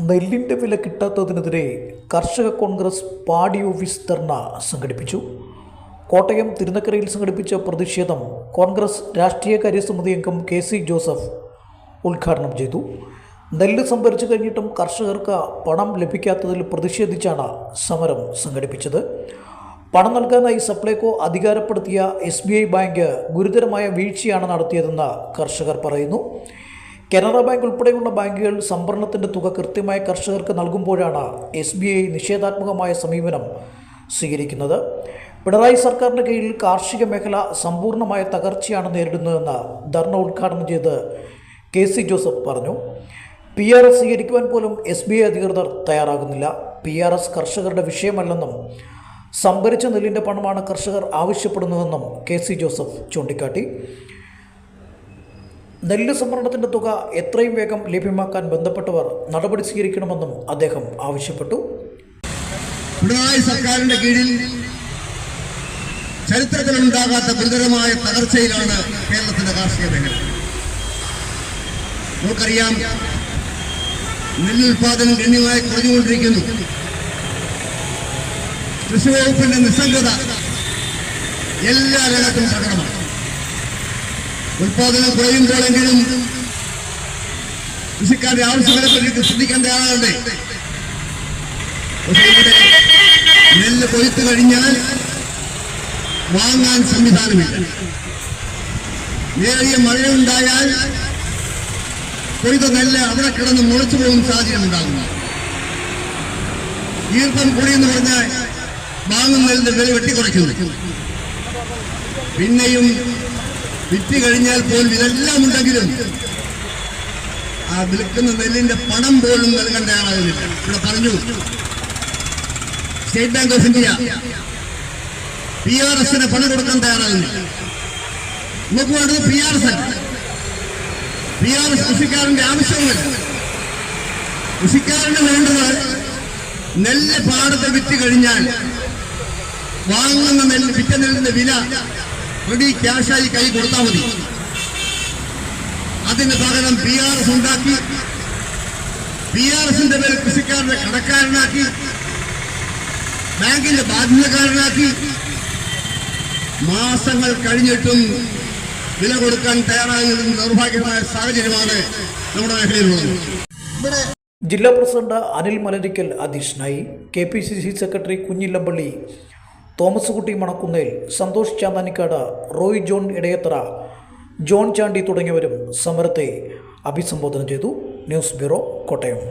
നെല്ലിൻ്റെ വില കിട്ടാത്തതിനെതിരെ കർഷക കോൺഗ്രസ് പാടി ഓഫീസ് ധർണ സംഘടിപ്പിച്ചു. കോട്ടയം തിരുനക്കരയിൽ സംഘടിപ്പിച്ച പ്രതിഷേധം കോൺഗ്രസ് രാഷ്ട്രീയകാര്യ സമിതി അംഗം KC ജോസഫ് ഉദ്ഘാടനം ചെയ്തു. നെല്ല് സംഭരിച്ചു കഴിഞ്ഞിട്ടും കർഷകർക്ക് പണം ലഭിക്കാത്തതിൽ പ്രതിഷേധിച്ചാണ് സമരം സംഘടിപ്പിച്ചത്. പണം നൽകാനായി സപ്ലൈകോ അധികാരപ്പെടുത്തിയ SBI ബാങ്ക് ഗുരുതരമായ വീഴ്ചയാണ് നടത്തിയതെന്ന് കർഷകർ പറയുന്നു. കാനറ ബാങ്ക് ഉൾപ്പെടെയുള്ള ബാങ്കുകൾ സംഭരണത്തിൻ്റെ തുക കൃത്യമായി കർഷകർക്ക് നൽകുമ്പോഴാണ് SBI നിഷേധാത്മകമായ സമീപനം സ്വീകരിക്കുന്നത്. പിണറായി സർക്കാരിൻ്റെ കീഴിൽ കാർഷിക മേഖല സമ്പൂർണ്ണമായ തകർച്ചയാണ് നേരിടുന്നതെന്ന് ധർണ ഉദ്ഘാടനം ചെയ്ത് KC ജോസഫ് പറഞ്ഞു. PRS സ്വീകരിക്കുവാൻ പോലും SBI അധികൃതർ തയ്യാറാകുന്നില്ല. PRS കർഷകരുടെ വിഷയമല്ലെന്നും സംഭരിച്ച നെല്ലിൻ്റെ പണമാണ് കർഷകർ ആവശ്യപ്പെടുന്നതെന്നും KC ജോസഫ് ചൂണ്ടിക്കാട്ടി. നെല്ല് സംഭരണത്തിൻ്റെ തുക എത്രയും വേഗം ലഭ്യമാക്കാൻ ബന്ധപ്പെട്ടവർ നടപടി സ്വീകരിക്കണമെന്നും അദ്ദേഹം ആവശ്യപ്പെട്ടു. പിണറായി സർക്കാരിന്റെ കീഴിൽ ചരിത്രത്തിലുണ്ടാകാത്ത ഗുരുതരമായ തകർച്ചയിലാണ് കേരളത്തിന്റെ കാർഷിക മേഖല. നമുക്കറിയാം, നെല്ലുൽപാദനം ഗണ്യമായി കുറഞ്ഞുകൊണ്ടിരിക്കുന്നു. കൃഷി വകുപ്പിന്റെ നിസ്സംഗത എല്ലാ രംഗത്തും പ്രകടമാണ്. ഉൽപാദനം കുറയുമ്പോഴെങ്കിലും കൃഷിക്കാരുടെ ആവശ്യങ്ങളെ പറ്റി ശ്രദ്ധിക്കാൻ തയ്യാറാകണ്ടേ? പക്ഷേ ഇവിടെ നെല്ല് കൊയ്ത്തു കഴിഞ്ഞാൽ വാങ്ങാൻ സംവിധാനമില്ല. നേരിയ മഴയുണ്ടായാൽ കൊയ്ത നെല്ല് അവിടെ കിടന്ന് മുളച്ചു പോകുന്ന സാഹചര്യം ഉണ്ടാകുന്നു. ഈർപ്പം കൂടിയെന്ന് പറഞ്ഞാൽ വാങ്ങുന്ന നെല്ലിന്റെ വില വെട്ടിക്കുറയ്ക്കുന്നു. പിന്നെയും വിറ്റ് കഴിഞ്ഞാൽ പോലും ഇതെല്ലാം ഉണ്ടെങ്കിലും ആ വിൽക്കുന്ന നെല്ലിന്റെ പണം പോലും നൽകാൻ തയ്യാറാകുന്നില്ല. ഇവിടെ പറഞ്ഞു, സ്റ്റേറ്റ് ബാങ്ക് ഓഫ് ഇന്ത്യ PRSന് പണം കൊടുക്കാൻ തയ്യാറാകുന്നില്ല. നമുക്ക് വേണ്ടത് PRS അല്ല. PRS കൃഷിക്കാരന്റെ ആവശ്യവുമല്ല. കൃഷിക്കാരന് വേണ്ടത് നെല്ല് പാടത്ത് വിറ്റ് കഴിഞ്ഞാൽ വാങ്ങുന്ന നെല്ല്, വിറ്റ നെല്ലിന്റെ വില റെഡി ക്യാഷായി കൈ കൊടുത്താൽ മതി. അതിന് പകരം PRS ഉണ്ടാക്കി, PRSന്റെ പേര് കൃഷിക്കാരനെ കടക്കാരനാക്കി, ബാങ്കിന്റെ ബാധ്യതക്കാരനാക്കി, മാസങ്ങൾ കഴിഞ്ഞിട്ടും വില കൊടുക്കാൻ തയ്യാറാകുന്ന നിർഭാഗ്യമായ സാഹചര്യമാണ് നമ്മുടെ മേഖലയിലുള്ളത്. ജില്ലാ പ്രസിഡന്റ് അനിൽ മലരിക്കൽ അധ്യക്ഷനായി. KPCC സെക്രട്ടറി കുഞ്ഞില്ലമ്പള്ളി, തോമസ് കുട്ടി മണക്കുന്നേൽ, സന്തോഷ് ചാന്താനിക്കാട്, റോയ് ജോൺ ഇടയത്തറ, ജോൺ ചാണ്ടി തുടങ്ങിയവരും സമരത്തെ അഭിസംബോധന ചെയ്തു. News bureau, Kottayam.